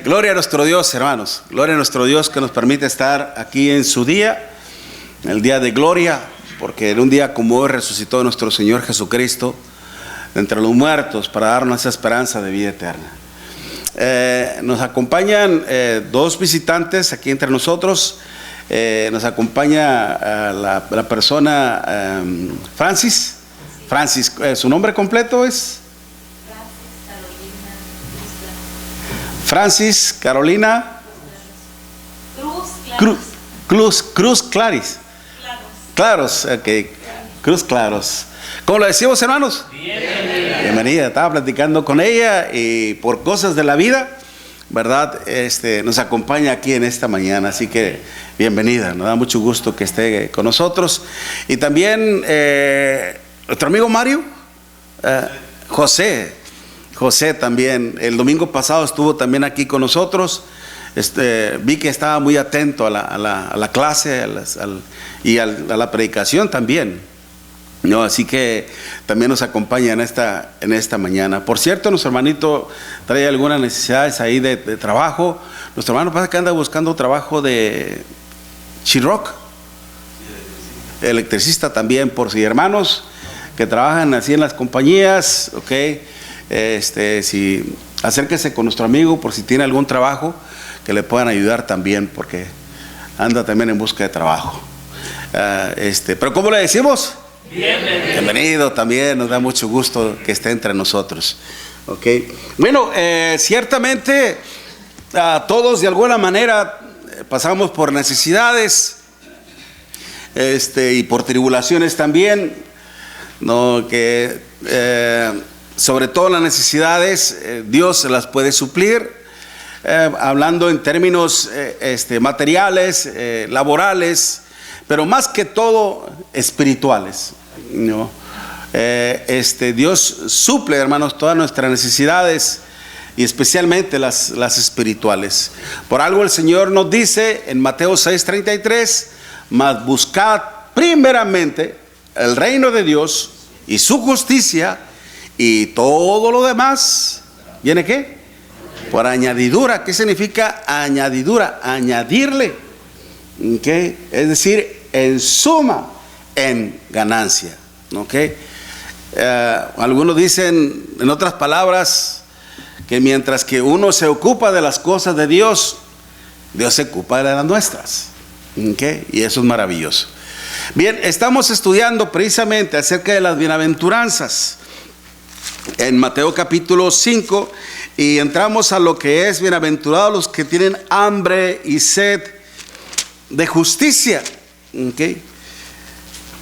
Gloria a nuestro Dios, hermanos. Gloria a nuestro Dios que nos permite estar aquí en su día, el día de gloria, porque en un día como hoy resucitó nuestro Señor Jesucristo de entre los muertos para darnos esa esperanza de vida eterna. Nos acompañan dos visitantes aquí entre nosotros. Nos acompaña la persona Francis. Francis, ¿su nombre completo es? Francis Carolina Cruz Claris. Claros, ok. Cruz Claros. ¿Cómo lo decimos, hermanos? Bienvenida. Estaba platicando con ella y por cosas de la vida, ¿verdad? Nos acompaña aquí en esta mañana, así que bienvenida. Nos da mucho gusto que esté con nosotros. Y también nuestro amigo Mario, José también, el domingo pasado estuvo también aquí con nosotros. Vi que estaba muy atento a la clase y a la predicación también, ¿no? Así que también nos acompaña en esta mañana. Por cierto, nuestro hermanito trae algunas necesidades ahí de trabajo. Nuestro hermano pasa que anda buscando trabajo de Chiroc, electricista también, por si hermanos que trabajan así en las compañías, ok. Si acérquese con nuestro amigo por si tiene algún trabajo que le puedan ayudar también, porque anda también en busca de trabajo. Pero ¿cómo le decimos? Bienvenido también, nos da mucho gusto que esté entre nosotros. Okay. Bueno, ciertamente todos de alguna manera pasamos por necesidades y por tribulaciones también, ¿no? Sobre todo las necesidades, Dios se las puede suplir, hablando en términos materiales, laborales, pero más que todo espirituales, ¿no? Dios suple, hermanos, todas nuestras necesidades y especialmente las espirituales. Por algo el Señor nos dice en Mateo 6:33, mas buscad primeramente el reino de Dios y su justicia, y todo lo demás, ¿viene qué? Por añadidura. ¿Qué significa añadidura? Añadirle, ¿okay? Es decir, en suma, en ganancia, ¿okay? Algunos dicen, en otras palabras, que mientras que uno se ocupa de las cosas de Dios, Dios se ocupa de las nuestras, ¿okay? Y eso es maravilloso. Bien, estamos estudiando precisamente acerca de las bienaventuranzas en Mateo capítulo 5, y entramos a lo que es bienaventurados los que tienen hambre y sed de justicia, ¿okay?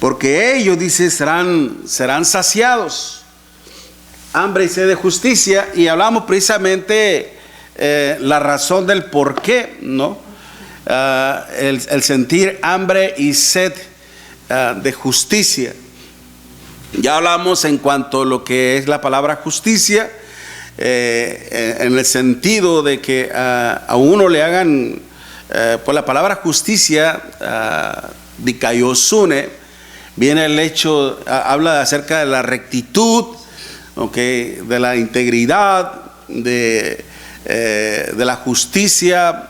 Porque ellos, dice, serán saciados. Hambre y sed de justicia. Y hablamos precisamente la razón del por qué, ¿no? El sentir hambre y sed de justicia. Ya hablamos en cuanto a lo que es la palabra justicia, en el sentido de que a uno le hagan, por la palabra justicia, dikaiosune, viene el hecho, habla acerca de la rectitud, okay, de la integridad, de la justicia,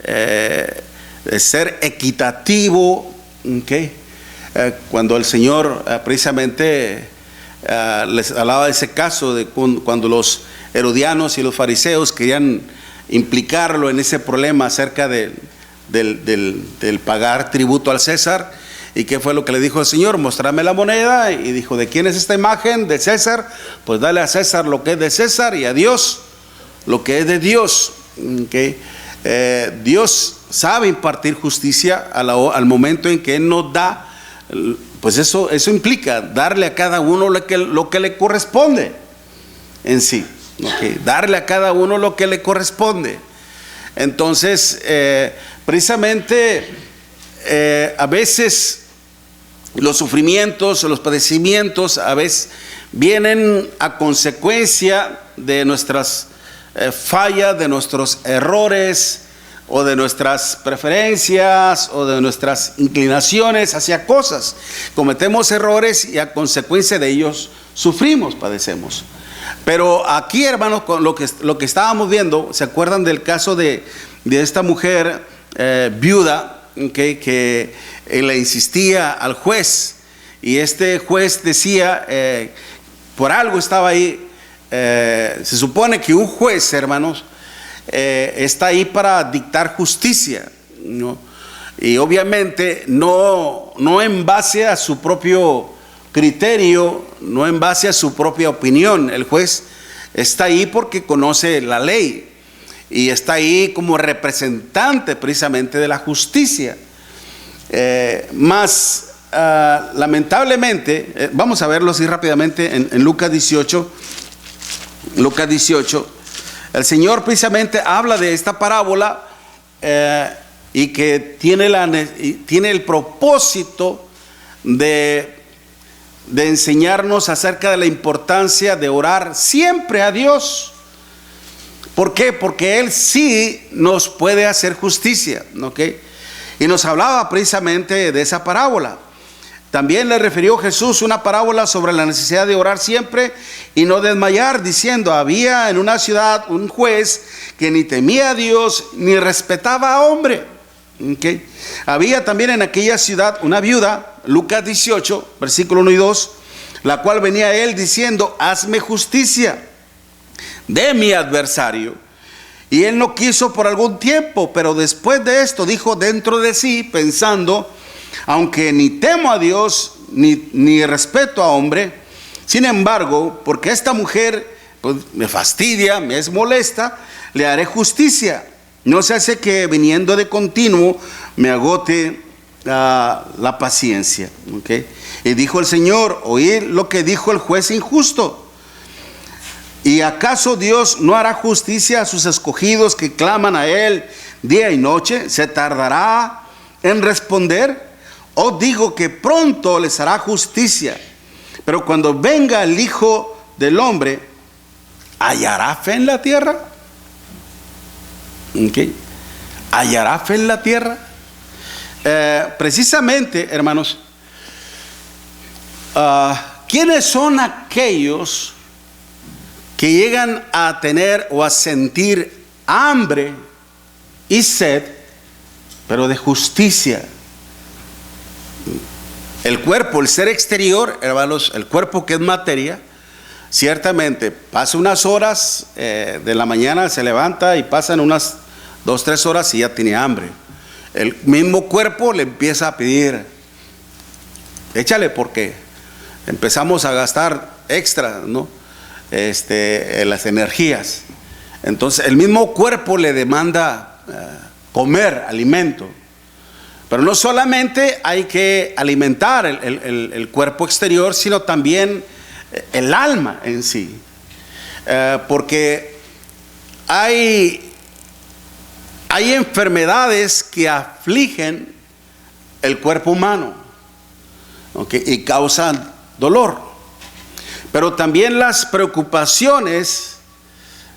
de ser equitativo, okay. Cuando el Señor precisamente les hablaba de ese caso de cuando los herodianos y los fariseos querían implicarlo en ese problema acerca del pagar tributo al César. ¿Y qué fue lo que le dijo el Señor? Mostrame la moneda. Y dijo, ¿de quién es esta imagen? De César. Pues dale a César lo que es de César y a Dios lo que es de Dios, ¿okay? Dios sabe impartir justicia al momento en que Él nos da. Pues eso implica darle a cada uno lo que le corresponde en sí, ¿okay? Darle a cada uno lo que le corresponde. Entonces, precisamente, a veces los sufrimientos, los padecimientos, a veces vienen a consecuencia de nuestras fallas, de nuestros errores, o de nuestras preferencias, o de nuestras inclinaciones hacia cosas. Cometemos errores y a consecuencia de ellos sufrimos, padecemos. Pero aquí, hermanos, con lo que estábamos viendo, ¿se acuerdan del caso de esta mujer viuda que le insistía al juez? Y este juez decía, por algo estaba ahí. Se supone que un juez, hermanos, está ahí para dictar justicia, ¿no? Y obviamente no en base a su propio criterio, no en base a su propia opinión. El juez está ahí porque conoce la ley y está ahí como representante precisamente de la justicia. Lamentablemente, vamos a verlo así rápidamente en Lucas 18. Lucas 18, el Señor precisamente habla de esta parábola y que tiene el propósito de enseñarnos acerca de la importancia de orar siempre a Dios. ¿Por qué? Porque Él sí nos puede hacer justicia, ¿ok? Y nos hablaba precisamente de esa parábola. También le refirió Jesús una parábola sobre la necesidad de orar siempre y no desmayar, diciendo: había en una ciudad un juez que ni temía a Dios ni respetaba a hombre. ¿Okay? Había también en aquella ciudad una viuda, Lucas 18, versículo 1 y 2, la cual venía a él diciendo: hazme justicia de mi adversario. Y él no quiso por algún tiempo, pero después de esto dijo dentro de sí, pensando: aunque ni temo a Dios ni respeto a hombre, sin embargo, porque esta mujer pues, me fastidia, me es molesta, le haré justicia. No se hace que viniendo de continuo me agote la paciencia. ¿Okay? Y dijo el Señor: oíd lo que dijo el juez injusto. ¿Y acaso Dios no hará justicia a sus escogidos que claman a Él día y noche? ¿Se tardará en responder? Os digo que pronto les hará justicia. Pero cuando venga el Hijo del Hombre, ¿hallará fe en la tierra? ¿Okay? ¿Hallará fe en la tierra? Precisamente, hermanos, ¿quiénes son aquellos que llegan a tener o a sentir hambre y sed, pero de justicia? El cuerpo, el ser exterior, hermanos, el cuerpo que es materia, ciertamente pasa unas horas de la mañana, se levanta y pasan unas 2-3 horas y ya tiene hambre. El mismo cuerpo le empieza a pedir: échale, porque empezamos a gastar extra, ¿no? Las energías. Entonces el mismo cuerpo le demanda comer alimento. Pero no solamente hay que alimentar el cuerpo exterior, sino también el alma en sí. Porque hay enfermedades que afligen el cuerpo humano, ¿okay? Y causan dolor. Pero también las preocupaciones,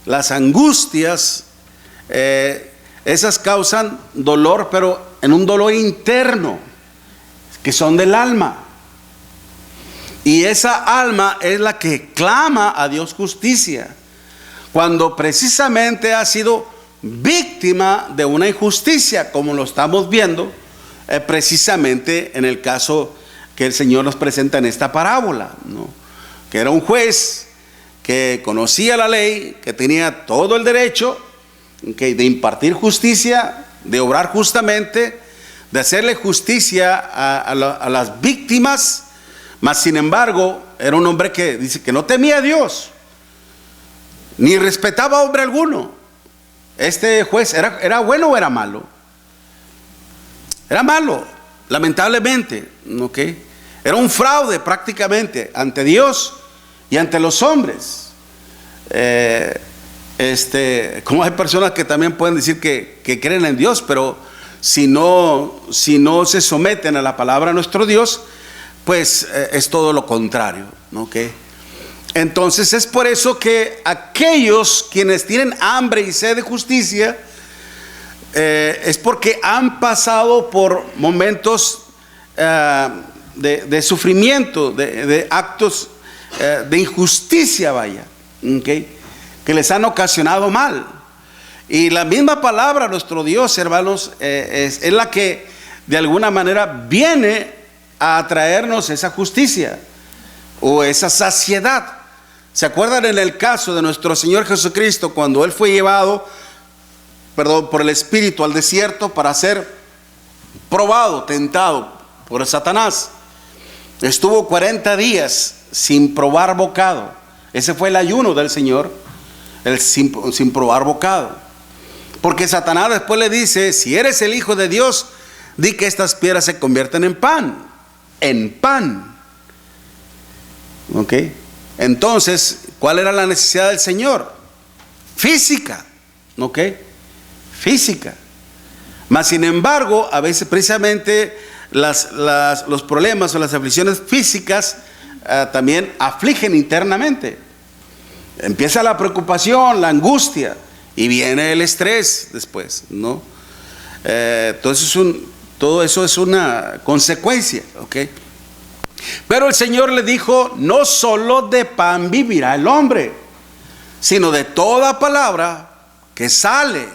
las angustias, esas causan dolor, pero en un dolor interno, que son del alma. Y esa alma es la que clama a Dios justicia, cuando precisamente ha sido víctima de una injusticia, como lo estamos viendo precisamente en el caso que el Señor nos presenta en esta parábola, ¿no? Que era un juez que conocía la ley, que tenía todo el derecho de impartir justicia, de obrar justamente, de hacerle justicia a las víctimas, mas sin embargo era un hombre que dice que no temía a Dios ni respetaba a hombre alguno. Este juez ¿era bueno o era malo? Era malo, lamentablemente, ¿ok? Era un fraude prácticamente ante Dios y ante los hombres. Como hay personas que también pueden decir que creen en Dios, pero si no se someten a la palabra de nuestro Dios, pues es todo lo contrario, ¿ok? Entonces es por eso que aquellos quienes tienen hambre y sed de justicia, es porque han pasado por momentos de sufrimiento, de actos de injusticia, vaya, ¿ok? Que les han ocasionado mal. Y la misma palabra, nuestro Dios, hermanos, es la que de alguna manera viene a traernos esa justicia o esa saciedad. ¿Se acuerdan en el caso de nuestro Señor Jesucristo cuando Él fue llevado, por el Espíritu al desierto para ser probado, tentado por Satanás? Estuvo 40 días sin probar bocado. Ese fue el ayuno del Señor, sin probar bocado. Porque Satanás después le dice: si eres el Hijo de Dios, di que estas piedras se convierten en pan. En pan. ¿Ok? Entonces, ¿cuál era la necesidad del Señor? Física. ¿Ok? Física. Mas sin embargo, a veces precisamente los problemas o las aflicciones físicas también afligen internamente. Empieza la preocupación, la angustia, y viene el estrés después, ¿no? Todo eso es una consecuencia, ¿ok? Pero el Señor le dijo: no solo de pan vivirá el hombre, sino de toda palabra que sale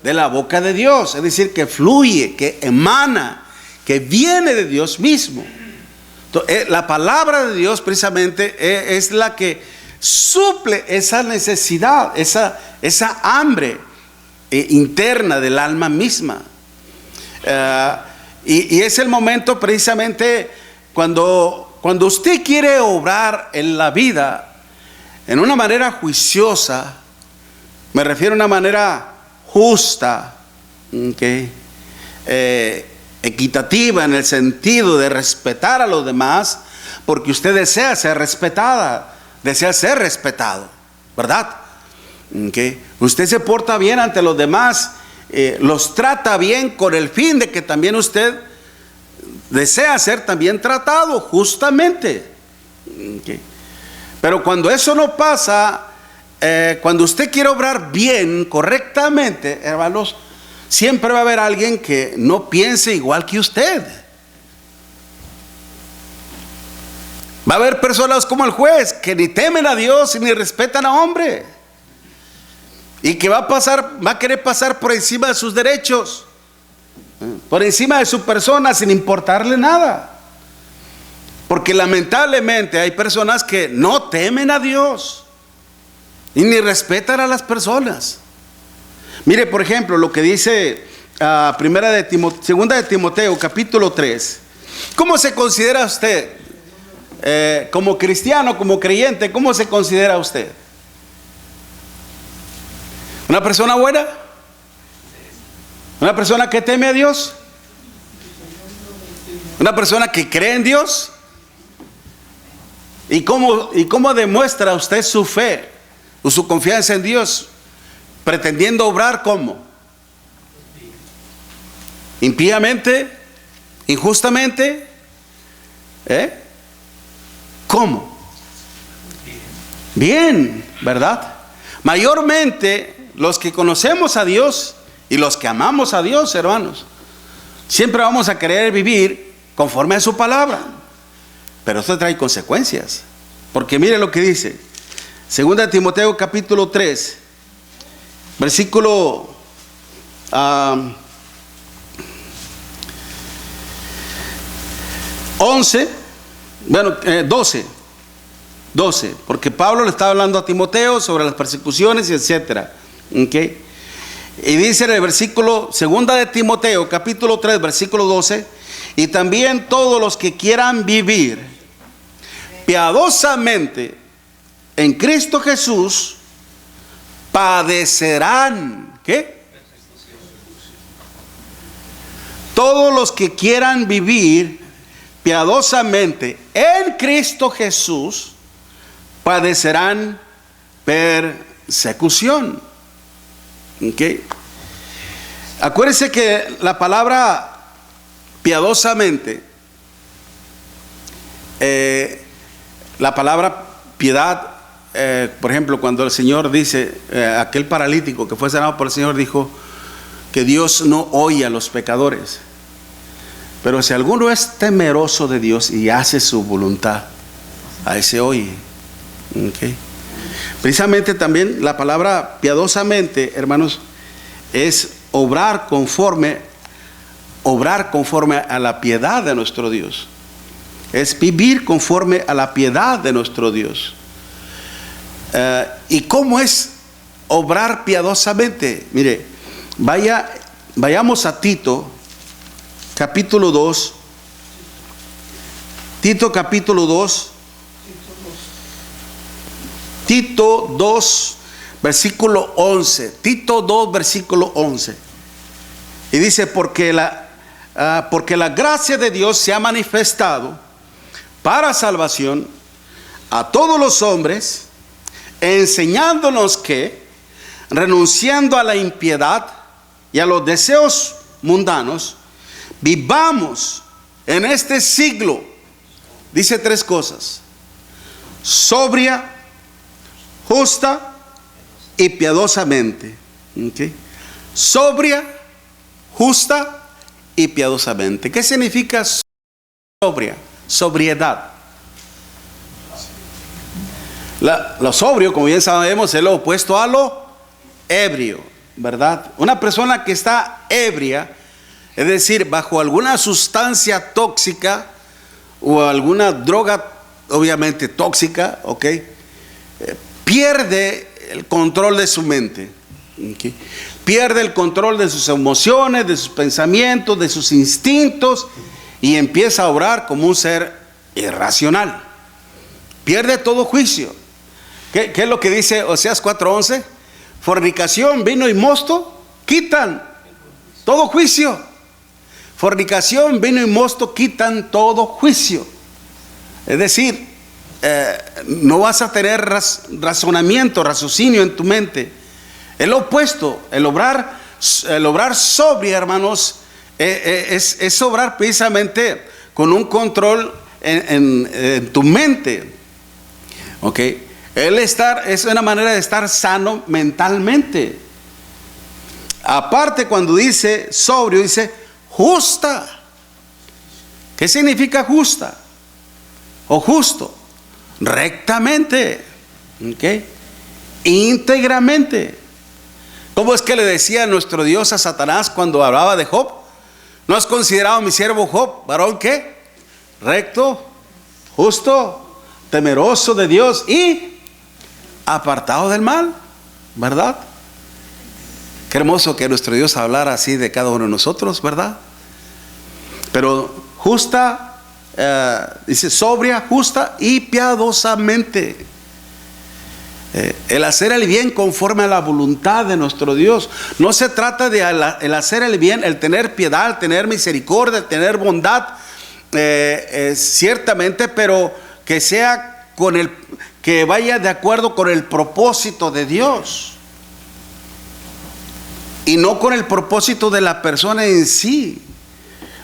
de la boca de Dios. Es decir, que fluye, que emana, que viene de Dios mismo. Entonces, la palabra de Dios precisamente es la que suple esa necesidad, esa hambre interna del alma misma. Y es el momento precisamente cuando usted quiere obrar en la vida en una manera juiciosa, me refiero a una manera justa, ¿okay? Equitativa, en el sentido de respetar a los demás, porque usted desea ser respetada, desea ser respetado, ¿verdad? ¿Okay? Usted se porta bien ante los demás, los trata bien con el fin de que también usted desea ser también tratado justamente. ¿Okay? Pero cuando eso no pasa, cuando usted quiere obrar bien, correctamente, hermanos, siempre va a haber alguien que no piense igual que usted. Va a haber personas como el juez que ni temen a Dios ni respetan a hombre, y que va a querer pasar por encima de sus derechos, por encima de su persona, sin importarle nada. Porque lamentablemente hay personas que no temen a Dios y ni respetan a las personas. Mire, por ejemplo, lo que dice segunda de Timoteo, capítulo 3. ¿Cómo se considera usted? Como cristiano, como creyente, ¿cómo se considera usted? ¿Una persona buena? ¿Una persona que teme a Dios? ¿Una persona que cree en Dios? ¿Y cómo demuestra usted su fe o su confianza en Dios? Pretendiendo obrar ¿cómo? ¿Impíamente? ¿Injustamente? ¿Cómo? Bien, ¿verdad? Mayormente los que conocemos a Dios y los que amamos a Dios, hermanos, siempre vamos a querer vivir conforme a su palabra. Pero esto trae consecuencias. Porque mire lo que dice segunda de Timoteo capítulo 3, versículo 12, porque Pablo le está hablando a Timoteo sobre las persecuciones y etcétera. ¿Okay? Y dice en el versículo, segunda de Timoteo capítulo 3, versículo 12: y también todos los que quieran vivir piadosamente en Cristo Jesús padecerán, ¿qué? Todos los que quieran vivir piadosamente en Cristo Jesús padecerán persecución. ¿Okay? Acuérdense que la palabra piadosamente, la palabra piedad, por ejemplo, cuando el Señor dice, aquel paralítico que fue sanado por el Señor dijo que Dios no oye a los pecadores, pero si alguno es temeroso de Dios y hace su voluntad, a ese oye. ¿Okay? Precisamente también la palabra piadosamente, hermanos, es obrar conforme a la piedad de nuestro Dios. Es vivir conforme a la piedad de nuestro Dios. ¿Y cómo es obrar piadosamente? Mire, vayamos a Tito, capítulo 2. Tito, capítulo 2. Tito 2, versículo 11. Tito 2, versículo 11. Y dice, porque la gracia de Dios se ha manifestado para salvación a todos los hombres, enseñándonos que, renunciando a la impiedad y a los deseos mundanos, vivamos en este siglo, dice 3 cosas: sobria, justa y piadosamente. ¿Okay? Sobria, justa y piadosamente. ¿Qué significa sobria? Sobriedad. Lo sobrio, como bien sabemos, es lo opuesto a lo ebrio, ¿verdad? Una persona que está ebria, es decir, bajo alguna sustancia tóxica o alguna droga obviamente tóxica, ¿ok? Pierde el control de su mente, ¿okay? Pierde el control de sus emociones, de sus pensamientos, de sus instintos, y empieza a obrar como un ser irracional. Pierde todo juicio. ¿Qué es lo que dice Oseas 4:11? Fornicación, vino y mosto quitan todo juicio. Fornicación, vino y mosto quitan todo juicio. Es decir, no vas a tener raciocinio en tu mente. Es lo opuesto. El obrar sobrio, hermanos, es obrar precisamente con un control en tu mente. ¿Ok? Es una manera de estar sano mentalmente. Aparte, cuando dice sobrio, dice justa. ¿Qué significa justa? O justo. Rectamente. ¿Okay? Íntegramente. ¿Cómo es que le decía nuestro Dios a Satanás cuando hablaba de Job? ¿No has considerado mi siervo Job, varón qué? Recto, justo, temeroso de Dios y apartado del mal, ¿verdad? Qué hermoso que nuestro Dios hablara así de cada uno de nosotros, ¿verdad? Pero justa, dice sobria, justa y piadosamente. El hacer el bien conforme a la voluntad de nuestro Dios. No se trata de el hacer el bien, el tener piedad, el tener misericordia, el tener bondad, ciertamente, pero que sea que vaya de acuerdo con el propósito de Dios y no con el propósito de la persona en sí.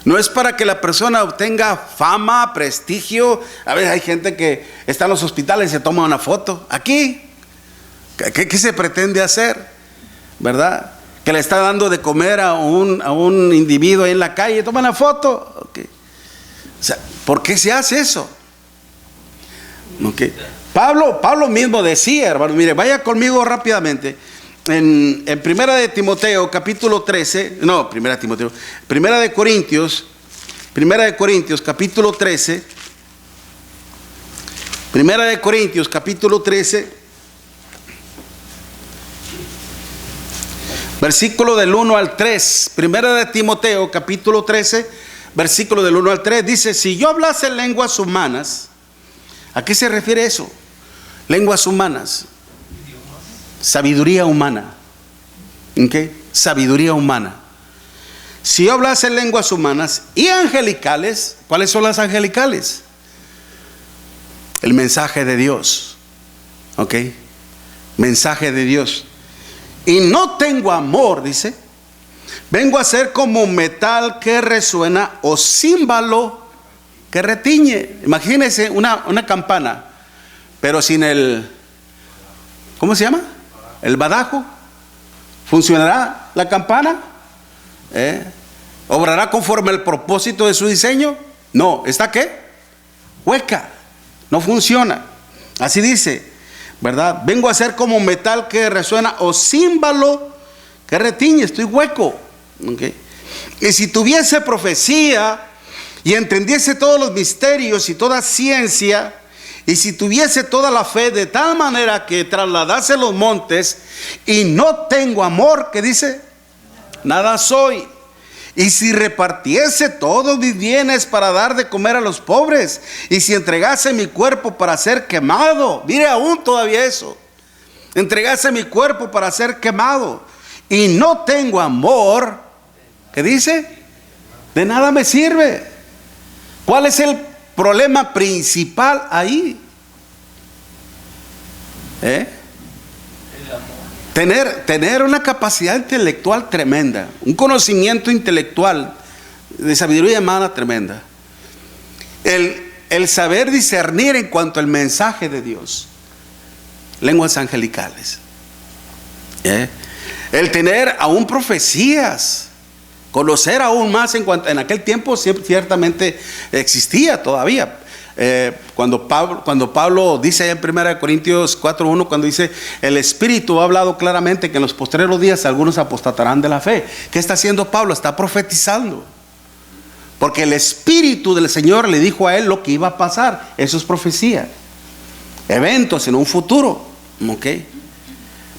No es para que la persona obtenga fama, prestigio. A veces hay gente que está en los hospitales y se toma una foto. Aquí, ¿qué se pretende hacer? ¿Verdad? Que le está dando de comer a un individuo ahí en la calle, toma una foto. Okay. O sea, ¿por qué se hace eso? Okay. Pablo mismo decía, hermano, mire, vaya conmigo rápidamente. En Primera de Timoteo, capítulo 13, no, Primera de Corintios, capítulo 13, Primera de Corintios, capítulo 13, versículo del 1 al 3, Primera de Timoteo, capítulo 13, versículo del 1 al 3, dice, si yo hablase lenguas humanas, ¿a qué se refiere eso? Lenguas humanas. Sabiduría humana. ¿Okay? Sabiduría humana. Si yo hablase lenguas humanas y angelicales, ¿cuáles son las angelicales? El mensaje de Dios. ¿Ok? Mensaje de Dios. Y no tengo amor, dice, vengo a ser como metal que resuena o címbalo que retiñe. Imagínense una campana, pero sin el, ¿cómo se llama? El badajo. ¿Funcionará la campana? ¿Obrará conforme al propósito de su diseño? No, ¿está qué? Hueca, no funciona. Así dice, ¿verdad? Vengo a ser como metal que resuena o címbalo que retiñe, estoy hueco. ¿Okay? Y si tuviese profecía y entendiese todos los misterios y toda ciencia, y si tuviese toda la fe de tal manera que trasladase los montes, y no tengo amor, ¿qué dice? Nada soy. Y si repartiese todos mis bienes para dar de comer a los pobres, y si entregase mi cuerpo para ser quemado, mire aún todavía eso, entregase mi cuerpo para ser quemado, y no tengo amor, ¿qué dice? De nada me sirve. ¿Cuál es el problema principal ahí? Tener una capacidad intelectual tremenda, un conocimiento intelectual de sabiduría humana tremenda, el saber discernir en cuanto al mensaje de Dios, lenguas angelicales, el tener aún profecías, conocer aún más en aquel tiempo ciertamente existía todavía. Cuando Pablo dice en 1 Corintios 4:1, cuando dice el Espíritu ha hablado claramente que en los postreros días algunos apostatarán de la fe. ¿Qué está haciendo Pablo? Está profetizando, porque el Espíritu del Señor le dijo a él lo que iba a pasar. Eso es profecía, eventos en un futuro. ¿Okay?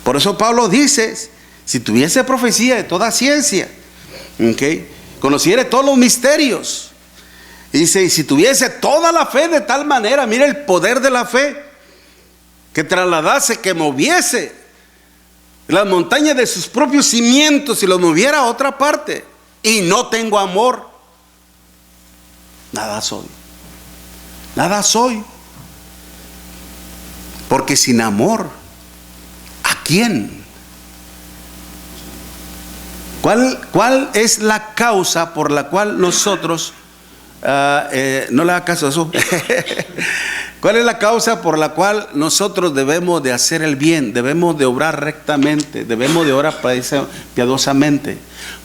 Por eso Pablo dice, si tuviese profecía de toda ciencia, ¿okay?, conociere todos los misterios, dice, y si tuviese toda la fe de tal manera, mire el poder de la fe, que trasladase, que moviese las montañas de sus propios cimientos y los moviera a otra parte, y no tengo amor, nada soy. Nada soy. Porque sin amor, ¿a quién? ¿Cuál es la causa por la cual nosotros, no le haga caso a eso, cuál es la causa por la cual nosotros debemos de hacer el bien, debemos de obrar rectamente, debemos de orar piadosamente?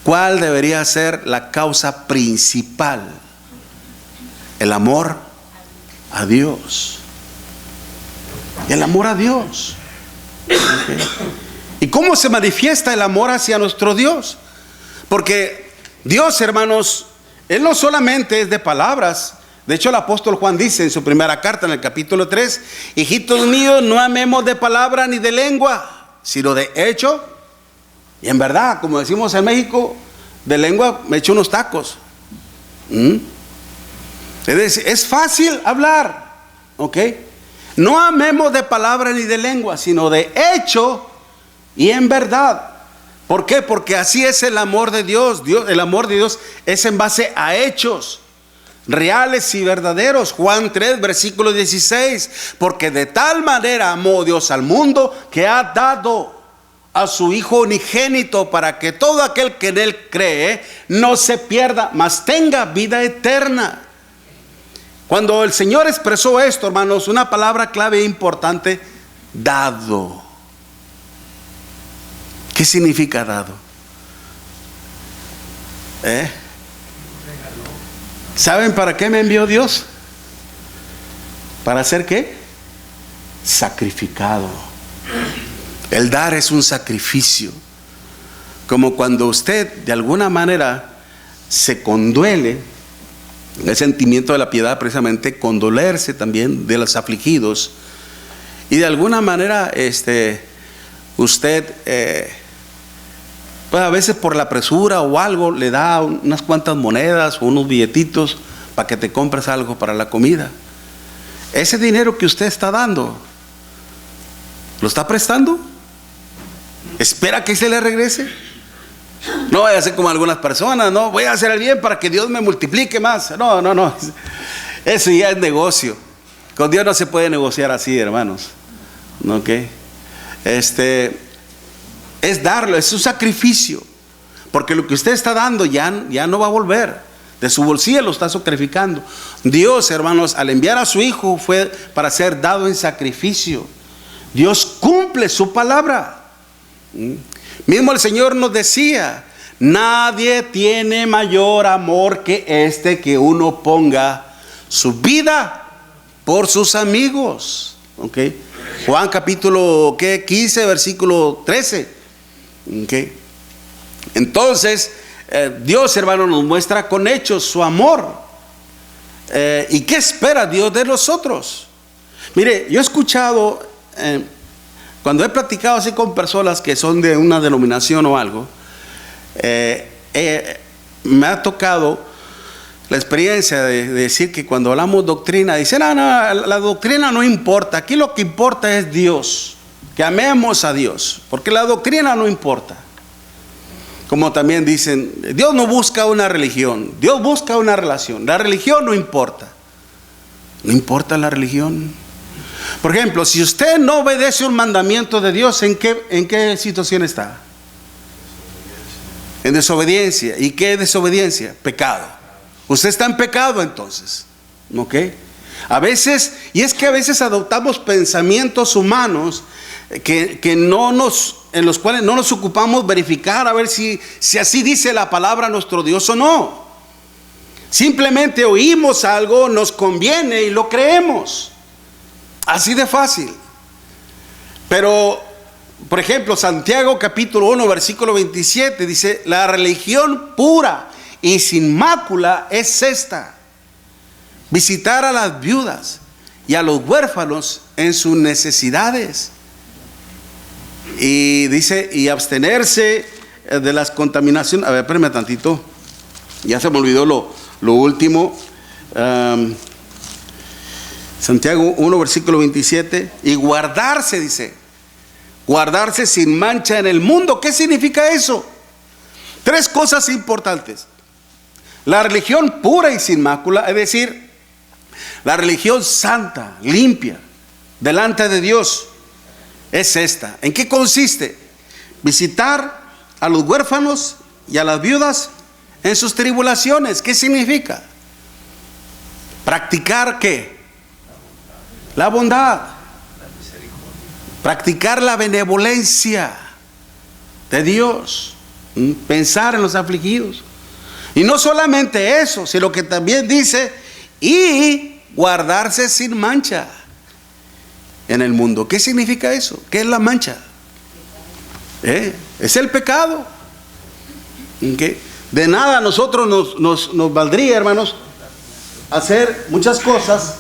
¿Cuál debería ser la causa principal? El amor a Dios. El amor a Dios. ¿Okay? ¿Y cómo se manifiesta el amor hacia nuestro Dios? Porque Dios, hermanos, Él no solamente es de palabras. De hecho, el apóstol Juan dice en su primera carta, en el capítulo 3, hijitos míos, no amemos de palabra ni de lengua, sino de hecho y en verdad. Como decimos en México, de lengua me echo unos tacos. Es decir, es fácil hablar, ¿ok? No amemos de palabra ni de lengua, sino de hecho y en verdad. ¿Por qué? Porque así es el amor de Dios. El amor de Dios es en base a hechos reales y verdaderos. Juan 3, versículo 16. Porque de tal manera amó Dios al mundo, que ha dado a su Hijo unigénito, para que todo aquel que en Él cree no se pierda, mas tenga vida eterna. Cuando el Señor expresó esto, hermanos, una palabra clave e importante: dado. ¿Qué significa dado? ¿Saben para qué me envió Dios? ¿Para hacer qué? Sacrificado. El dar es un sacrificio. Como cuando usted de alguna manera se conduele, el sentimiento de la piedad, precisamente condolerse también de los afligidos, y de alguna manera usted pues a veces por la presura o algo le da unas cuantas monedas o unos billetitos para que te compres algo para la comida. Ese dinero que usted está dando, ¿lo está prestando? ¿Espera que se le regrese? No vaya a ser como algunas personas, no, voy a hacer el bien para que Dios me multiplique más. No, eso ya es negocio. Con Dios no se puede negociar así, hermanos. ¿Ok? Es darlo, es un sacrificio, porque lo que usted está dando ya no va a volver. De su bolsillo lo está sacrificando. Dios, hermanos, al enviar a su Hijo fue para ser dado en sacrificio. Dios cumple su palabra. Mismo el Señor nos decía: nadie tiene mayor amor que uno ponga su vida por sus amigos. ¿ok? Juan capítulo 15, versículo 13. ¿Ok? Entonces, Dios, hermano, nos muestra con hechos su amor. ¿Y qué espera Dios de nosotros? Mire, yo he escuchado, cuando he platicado así con personas que son de una denominación o algo, me ha tocado la experiencia de decir que cuando hablamos doctrina, dicen, no, la doctrina no importa, aquí lo que importa es Dios, que amemos a Dios, porque la doctrina no importa. Como también dicen, Dios no busca una religión, Dios busca una relación, la religión no importa. No importa la religión. Por ejemplo, si usted no obedece un mandamiento de Dios, ¿en qué situación está? En desobediencia. ¿Y qué desobediencia? Pecado. Usted está en pecado entonces, ¿ok? A veces, y es que a veces adoptamos pensamientos humanos en los cuales no nos ocupamos verificar a ver si así dice la palabra nuestro Dios o no. Simplemente oímos algo, nos conviene y lo creemos. Así de fácil. Pero, por ejemplo, Santiago capítulo 1, versículo 27 dice, la religión pura y sin mácula es esta: visitar a las viudas y a los huérfanos en sus necesidades. Y dice, y abstenerse de las contaminaciones. A ver, espérame tantito, ya se me olvidó lo último. Santiago 1, versículo 27. Y guardarse, dice, guardarse sin mancha en el mundo. ¿Qué significa eso? Tres cosas importantes. La religión pura y sin mácula, es decir, la religión santa, limpia, delante de Dios, es esta. ¿En qué consiste? Visitar a los huérfanos y a las viudas en sus tribulaciones. ¿Qué significa? Practicar ¿qué? La bondad. Practicar la benevolencia de Dios. Pensar en los afligidos. Y no solamente eso, sino que también dice, y guardarse sin mancha en el mundo. ¿Qué significa eso? ¿Qué es la mancha? Es el pecado. ¿Okay? De nada a nosotros nos valdría, hermanos, hacer muchas cosas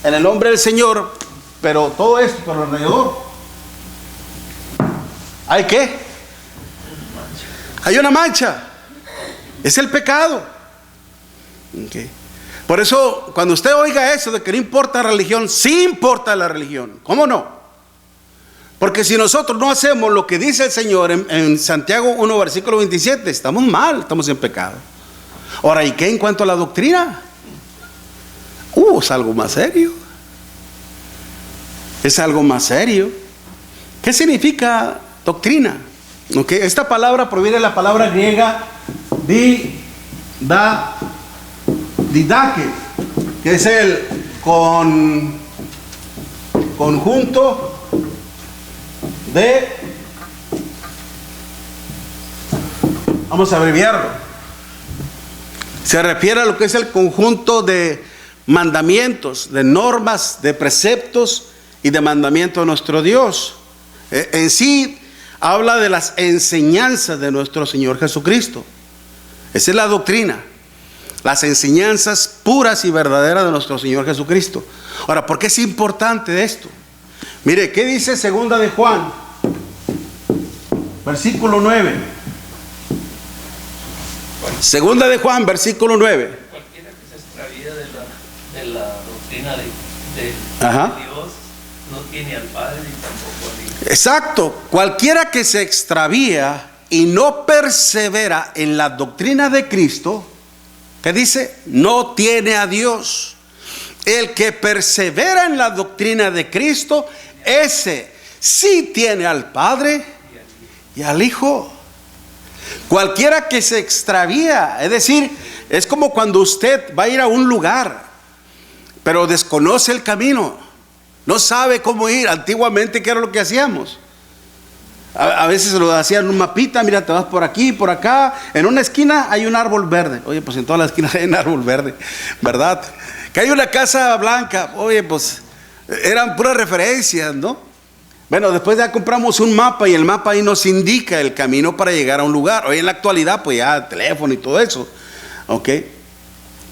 en el nombre del Señor, pero todo esto por alrededor, ¿hay qué? Hay una mancha. Es el pecado. Okay. Por eso, cuando usted oiga eso de que no importa la religión, sí importa la religión. ¿Cómo no? Porque si nosotros no hacemos lo que dice el Señor en Santiago 1, versículo 27, estamos mal, estamos en pecado. Ahora, ¿y qué en cuanto a la doctrina? Es algo más serio. Es algo más serio. ¿Qué significa doctrina? Okay. Esta palabra proviene de la palabra griega didake, que es el conjunto de, vamos a abreviarlo, se refiere a lo que es el conjunto de mandamientos, de normas, de preceptos y de mandamientos de nuestro Dios. En sí habla de las enseñanzas de nuestro Señor Jesucristo. Esa es la doctrina, las enseñanzas puras y verdaderas de nuestro Señor Jesucristo. Ahora, ¿por qué es importante esto? Mire, ¿qué dice segunda de Juan? Versículo 9. Segunda de Juan, versículo 9. Cualquiera que se extravíe de la doctrina de Dios no tiene al Padre ni tampoco al Hijo. Exacto. Cualquiera que se extravía y no persevera en la doctrina de Cristo, ¿qué dice? No tiene a Dios. El que persevera en la doctrina de Cristo, ese sí tiene al Padre y al Hijo. Cualquiera que se extravía, es decir, es como cuando usted va a ir a un lugar, pero desconoce el camino, no sabe cómo ir. Antiguamente, ¿qué era lo que hacíamos? A veces lo hacían un mapita, mira, te vas por aquí, por acá, en una esquina hay un árbol verde. Oye, pues en todas las esquinas hay un árbol verde, ¿verdad? Que hay una casa blanca. Oye, pues Eran puras referencias, ¿no? Bueno, después ya compramos un mapa y el mapa ahí nos indica el camino para llegar a un lugar. Hoy en la actualidad, pues ya teléfono y todo eso, ¿ok?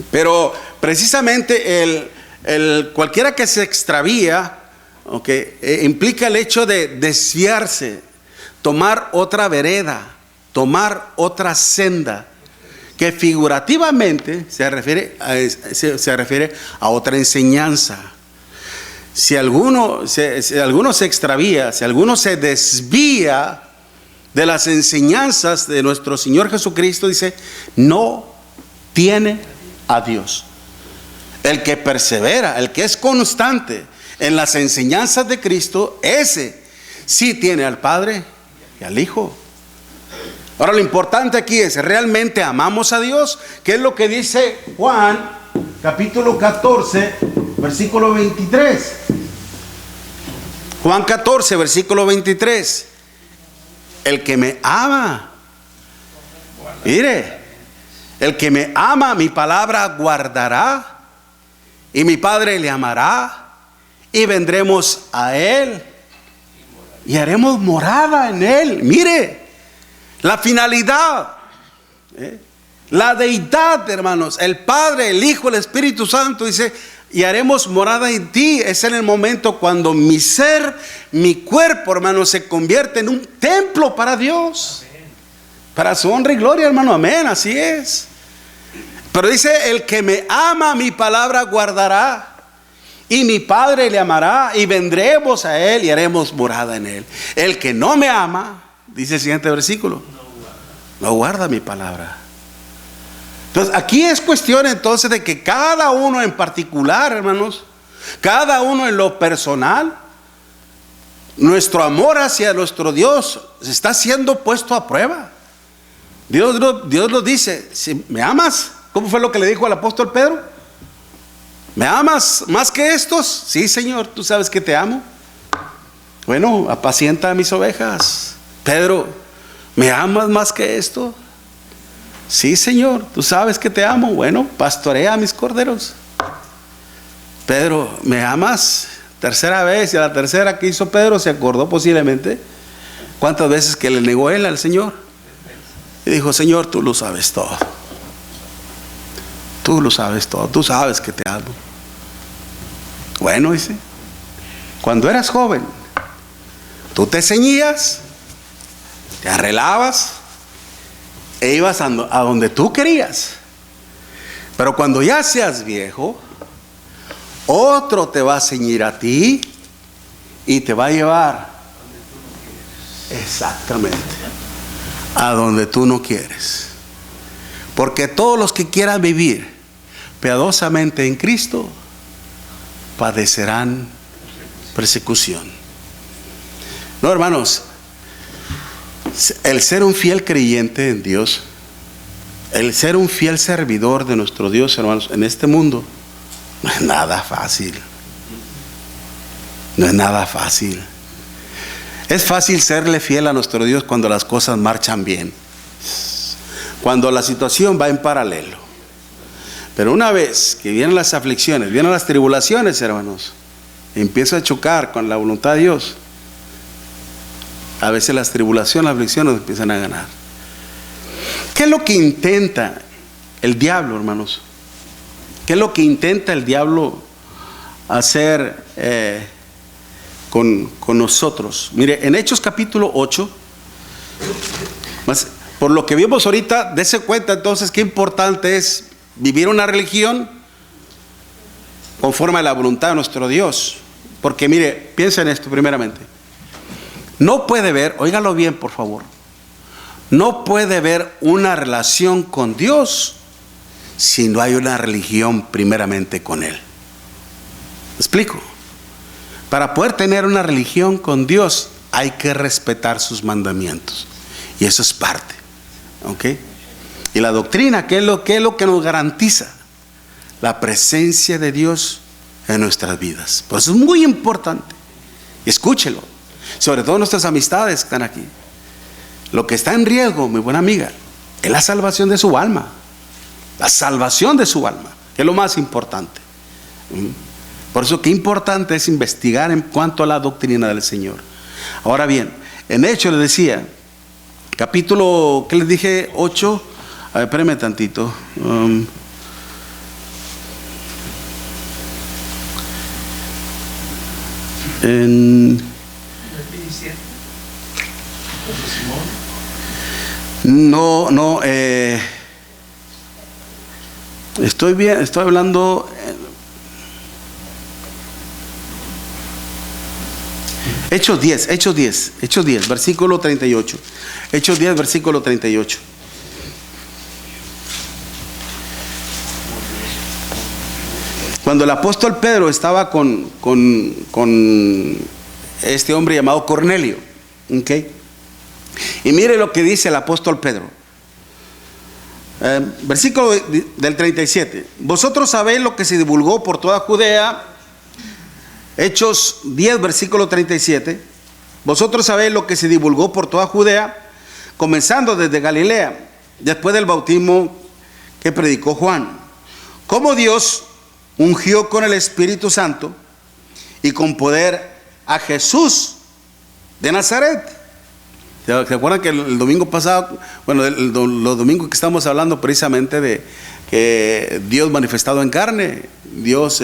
Pero precisamente cualquiera que se extravía, ¿ok? Implica el hecho de desviarse, tomar otra vereda, tomar otra senda, que figurativamente se refiere a otra enseñanza. Si alguno se extravía, si alguno se desvía de las enseñanzas de nuestro Señor Jesucristo, dice, no tiene a Dios. El que persevera, el que es constante en las enseñanzas de Cristo, ese sí tiene al Padre y al Hijo. Ahora, lo importante aquí es, ¿realmente amamos a Dios? ¿Qué es lo que dice Juan, capítulo 14, versículo 23? Juan 14, versículo 23. El que me ama, mire, el que me ama, mi palabra guardará, y mi Padre le amará, y vendremos a él, y haremos morada en él. Mire, la finalidad, la deidad, hermanos, el Padre, el Hijo, el Espíritu Santo, dice, y haremos morada en ti. Es en el momento cuando mi ser, mi cuerpo, hermano, se convierte en un templo para Dios. Amén. Para su honra y gloria, hermano, amén, así es. Pero dice, el que me ama, mi palabra guardará, y mi Padre le amará, y vendremos a él y haremos morada en él. El que no me ama, dice el siguiente versículo, no guarda mi palabra. Entonces aquí es cuestión entonces de que cada uno en particular, hermanos, cada uno en lo personal, nuestro amor hacia nuestro Dios está siendo puesto a prueba. Dios lo dice, si me amas, ¿cómo fue lo que le dijo al apóstol Pedro? ¿Me amas más que estos? Sí, Señor, tú sabes que te amo. Bueno, apacienta a mis ovejas. Pedro, ¿me amas más que esto? Sí, Señor, tú sabes que te amo. Bueno, pastorea a mis corderos. Pedro, ¿me amas? Tercera vez, y a la tercera que hizo Pedro se acordó posiblemente cuántas veces que le negó él al Señor. Y dijo, Señor, tú lo sabes todo. Tú lo sabes todo, tú sabes que te amo. Bueno, dice, cuando eras joven, tú te ceñías, te arreglabas e ibas a donde tú querías. Pero cuando ya seas viejo, otro te va a ceñir a ti y te va a llevar exactamente a donde tú no quieres. Porque todos los que quieran vivir piadosamente en Cristo padecerán persecución. No, hermanos, el ser un fiel creyente en Dios, el ser un fiel servidor de nuestro Dios, hermanos, en este mundo, no es nada fácil. No es nada fácil. Es fácil serle fiel a nuestro Dios cuando las cosas marchan bien, cuando la situación va en paralelo. Pero una vez que vienen las aflicciones, vienen las tribulaciones, hermanos, empieza a chocar con la voluntad de Dios. A veces las tribulaciones, las aflicciones empiezan a ganar. ¿Qué es lo que intenta el diablo, hermanos? ¿Qué es lo que intenta el diablo hacer con nosotros? Mire, en Hechos capítulo 8, por lo que vimos ahorita, dése cuenta entonces qué importante es vivir una religión conforme a la voluntad de nuestro Dios. Porque mire, piensa en esto primeramente. No puede haber, óigalo bien por favor, no puede haber una relación con Dios si no hay una religión primeramente con Él. ¿Me explico? Para poder tener una religión con Dios hay que respetar sus mandamientos. Y eso es parte. ¿Ok? Y la doctrina, ¿qué es lo que nos garantiza? La presencia de Dios en nuestras vidas. Por eso es muy importante. Escúchelo. Sobre todo nuestras amistades que están aquí. Lo que está en riesgo, mi buena amiga, es la salvación de su alma. La salvación de su alma, que es lo más importante. Por eso qué importante es investigar en cuanto a la doctrina del Señor. Ahora bien, en Hechos les decía, capítulo, ¿qué les dije? 8. A ver, espérenme tantito. No, estoy bien, estoy hablando. Hechos 10, versículo 38. Hechos 10, versículo 38. Cuando el apóstol Pedro estaba con este hombre llamado Cornelio, ¿okay? Y mire lo que dice el apóstol Pedro. Versículo del 37. Vosotros sabéis lo que se divulgó por toda Judea. Hechos 10, versículo 37. Vosotros sabéis lo que se divulgó por toda Judea, comenzando desde Galilea, después del bautismo que predicó Juan. Cómo Dios ungió con el Espíritu Santo y con poder a Jesús de Nazaret. ¿Se acuerdan que el domingo pasado, bueno, los domingos que estamos hablando precisamente de que Dios manifestado en carne, Dios,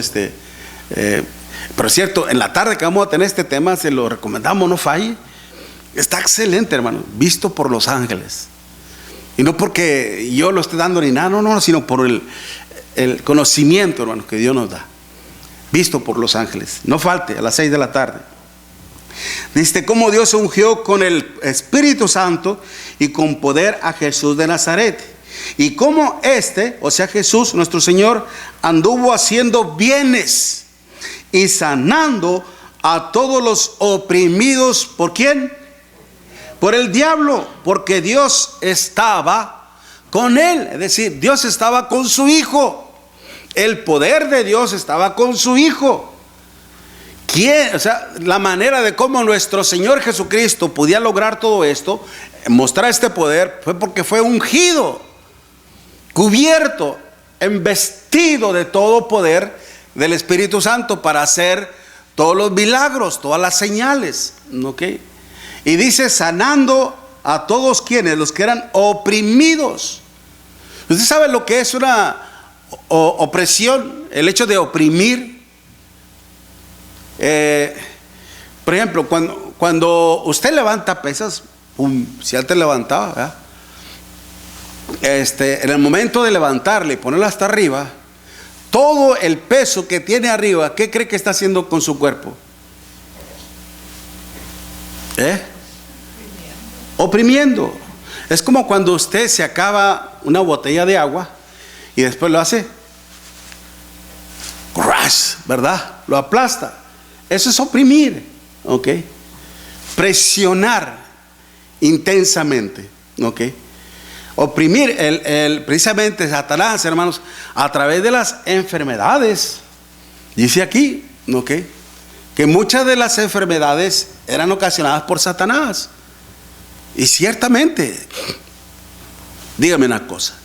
pero es cierto, en la tarde que vamos a tener este tema, se lo recomendamos, no falle. Está excelente, hermano, visto por los ángeles. Y no porque yo lo esté dando ni nada, no, sino por el conocimiento, hermano, que Dios nos da. Visto por los ángeles. No falte, a las 6 de la tarde. Dice cómo Dios ungió con el Espíritu Santo y con poder a Jesús de Nazaret. Y cómo o sea Jesús, nuestro Señor, anduvo haciendo bienes y sanando a todos los oprimidos. ¿Por quién? Por el diablo, porque Dios estaba con él. Es decir, Dios estaba con su Hijo. El poder de Dios estaba con su Hijo. ¿Quién? O sea, la manera de cómo nuestro Señor Jesucristo podía lograr todo esto, mostrar este poder, fue porque fue ungido, cubierto, embestido de todo poder del Espíritu Santo para hacer todos los milagros, todas las señales. ¿Ok? Y dice sanando a todos quienes, los que eran oprimidos. ¿Usted sabe lo que es una opresión? El hecho de oprimir. Por ejemplo, cuando usted levanta pesas, si antes levantaba, ¿verdad? En el momento de levantarle y ponerlo hasta arriba, todo el peso que tiene arriba, ¿qué cree que está haciendo con su cuerpo? Oprimiendo. Es como cuando usted se acaba una botella de agua y después lo hace crash, ¿verdad? Lo aplasta. Eso es oprimir, ¿ok? Presionar intensamente, ¿ok? Oprimir, precisamente Satanás, hermanos, a través de las enfermedades. Dice aquí, ¿ok? Que muchas de las enfermedades eran ocasionadas por Satanás. Y ciertamente, dígame una cosa,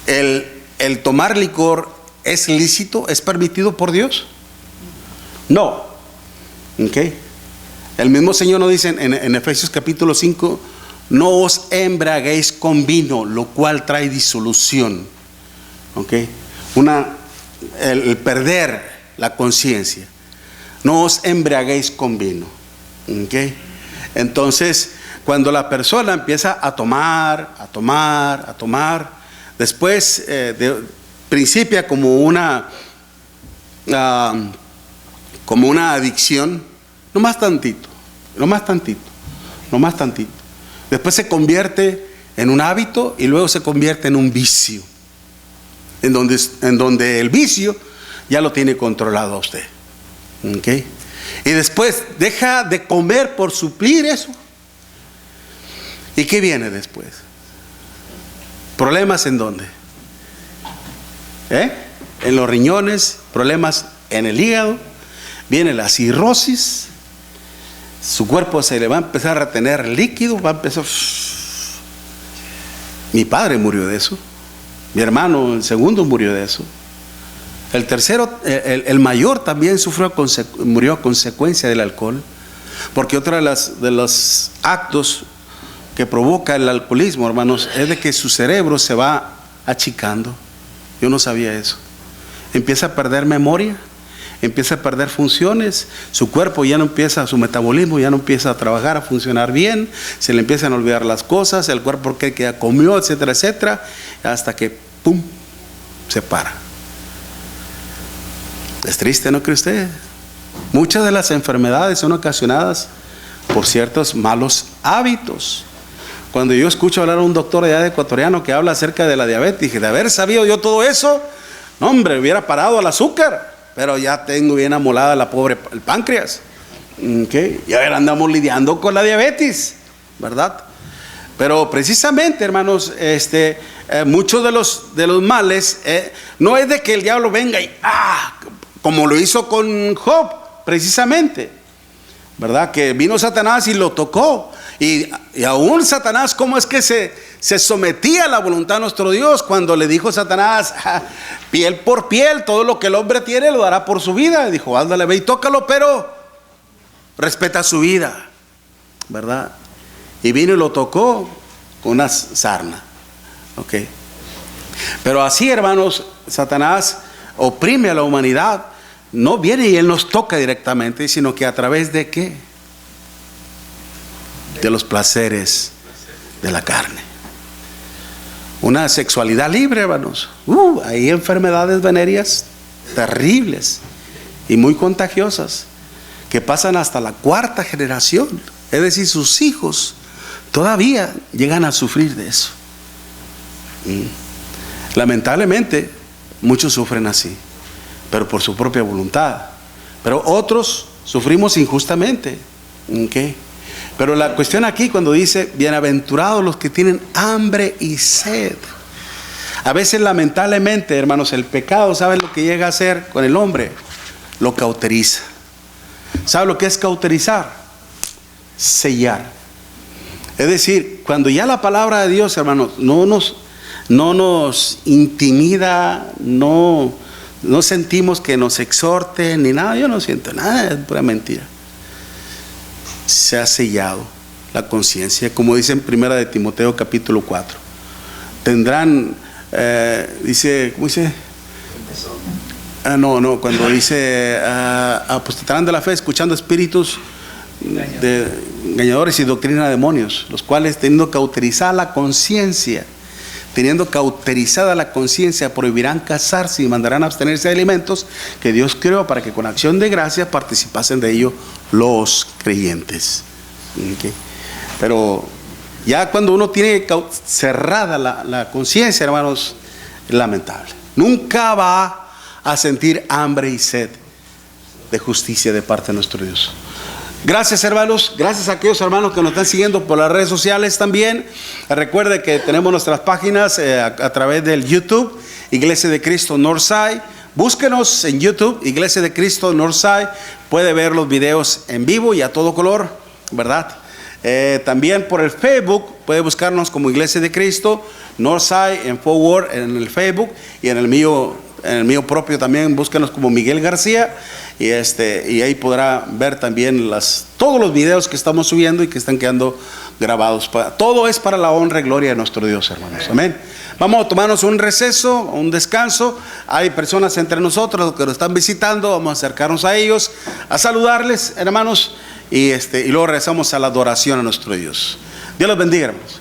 ¿el tomar licor es lícito, es permitido por Dios? No. ¿Ok? El mismo Señor nos dice en Efesios capítulo 5, no os embriaguéis con vino, lo cual trae disolución. ¿Ok? El perder la conciencia. No os embriaguéis con vino. ¿Ok? Entonces, cuando la persona empieza a tomar, después principia como una adicción, no más tantito. Después se convierte en un hábito y luego se convierte en un vicio, en donde el vicio ya lo tiene controlado a usted. ¿Okay? Y después deja de comer por suplir eso. ¿Y qué viene después? ¿Problemas en dónde? En los riñones, problemas en el hígado, viene la cirrosis, su cuerpo se le va a empezar a retener líquido, va a empezar. Mi padre murió de eso, mi hermano el segundo murió de eso. El tercero, el mayor también murió a consecuencia del alcohol, porque otro de los actos que provoca el alcoholismo, hermanos, es de que su cerebro se va achicando. Yo no sabía eso. Empieza a perder memoria, empieza a perder funciones, su cuerpo ya no empieza, su metabolismo ya no empieza a trabajar, a funcionar bien, se le empiezan a olvidar las cosas, el cuerpo que ya comió, etcétera, etcétera, hasta que ¡pum!, se para. Es triste, ¿no cree usted? Muchas de las enfermedades son ocasionadas por ciertos malos hábitos. Cuando yo escucho hablar a un doctor allá de ecuatoriano que habla acerca de la diabetes, dije, de haber sabido yo todo eso, no, hombre, hubiera parado al azúcar, pero ya tengo bien amolada el páncreas. ¿Okay? Y ahora andamos lidiando con la diabetes, ¿verdad? Pero precisamente, hermanos, muchos de los males no es de que el diablo venga y como lo hizo con Job, precisamente, ¿verdad? Que vino Satanás y lo tocó. Y aún Satanás, ¿cómo es que se sometía a la voluntad de nuestro Dios? Cuando le dijo Satanás, piel por piel, todo lo que el hombre tiene lo dará por su vida. Y dijo, ándale, ve y tócalo, pero respeta su vida, ¿verdad? Y vino y lo tocó con una sarna. Ok. Pero así, hermanos, Satanás oprime a la humanidad. No viene y él nos toca directamente, sino que a través de ¿qué? De los placeres de la carne. Una sexualidad libre, hermanos. Hay enfermedades venéreas terribles y muy contagiosas que pasan hasta la 4ª generación. Es decir, sus hijos todavía llegan a sufrir de eso. Lamentablemente, muchos sufren así, pero por su propia voluntad. Pero otros sufrimos injustamente. ¿Okay? Pero la cuestión aquí cuando dice, bienaventurados los que tienen hambre y sed. A veces lamentablemente, hermanos, el pecado, ¿saben lo que llega a hacer con el hombre? Lo cauteriza. ¿Sabe lo que es cauterizar? Sellar. Es decir, cuando ya la palabra de Dios, hermanos, no nos intimida, no sentimos que nos exhorte ni nada. Yo no siento nada, es pura mentira. Se ha sellado la conciencia, como dice en 1 de Timoteo capítulo 4. Tendrán, dice, ¿cómo dice? Cuando dice, apostatarán de la fe escuchando espíritus de engañadores y doctrina de demonios, los cuales teniendo cauterizada la conciencia, prohibirán casarse y mandarán abstenerse de alimentos que Dios creó para que con acción de gracia participasen de ello los creyentes. ¿Okay? Pero ya cuando uno tiene cerrada la conciencia, hermanos, es lamentable. Nunca va a sentir hambre y sed de justicia de parte de nuestro Dios. Gracias, hermanos, gracias a aquellos hermanos que nos están siguiendo por las redes sociales también. Recuerde que tenemos nuestras páginas a través del YouTube, Iglesia de Cristo Northside. Búsquenos en YouTube, Iglesia de Cristo Northside. Puede ver los videos en vivo y a todo color, ¿verdad? También por el Facebook, puede buscarnos como Iglesia de Cristo Northside en Forward en el Facebook, y en el mío propio también búsquenos como Miguel García, y ahí podrá ver también todos los videos que estamos subiendo y que están quedando grabados. Todo es para la honra y gloria de nuestro Dios, hermanos. Amén. Vamos a tomarnos un receso, un descanso. Hay personas entre nosotros que nos están visitando. Vamos a acercarnos a ellos, a saludarles, hermanos, y luego regresamos a la adoración a nuestro Dios. Dios los bendiga, hermanos.